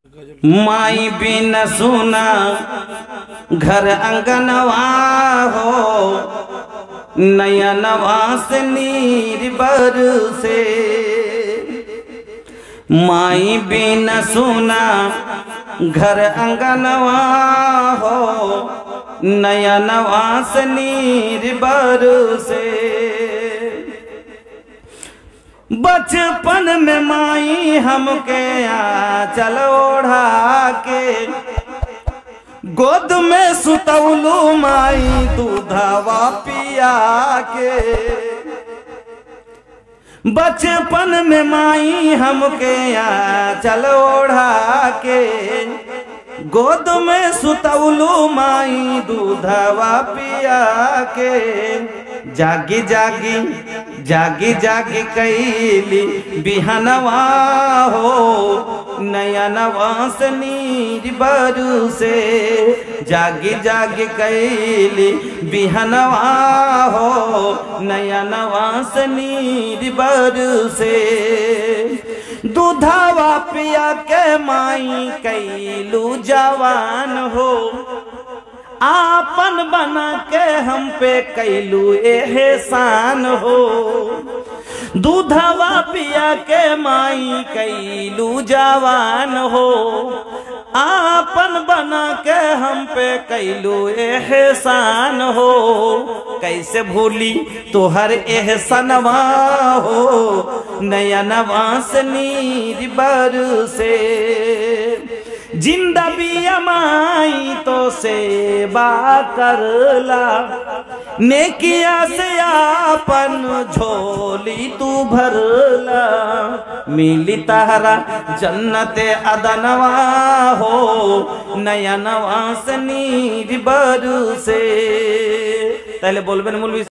माई बिन सुना घर अंगनवा हो, नयनवा से नीर बरसे। माई बिन सुना घर अंगनवा हो, नयनवा से नीर बरसे। बचपन में माई हमके आंचल ओढ़ा के, गोद में सुतौलू माई दूधवा पिया के। बचपन में माई हमके आंचल ओढ़ा के, गोद में सुतौलू माई दूधवा पिया के। जागी जागी जागी जागी कैली बिहनवा हो, नयनवा से नीर बरसे। जागी जागी कैली बिहनवा हो, नयनवा से नीर बरसे। दूधवा पिया के माई कैलू जवान हो, आपन बना के हम पे कैलू एहसान हो। दूधवा पिया के माई कैलू जवान हो, आपन बना के हम पे कैलू एहसान हो। कैसे भूली तोहर एहसनवा हो, नयनवा से नीर बरसे। जिंदा बिया माई तो सेवा करला, नेकिया से आपन झोली तू भरला। मिली तहरा जन्नत अदनवा हो, नयनवा से नीर बरसे। ताहले बोलबेन मौलवी।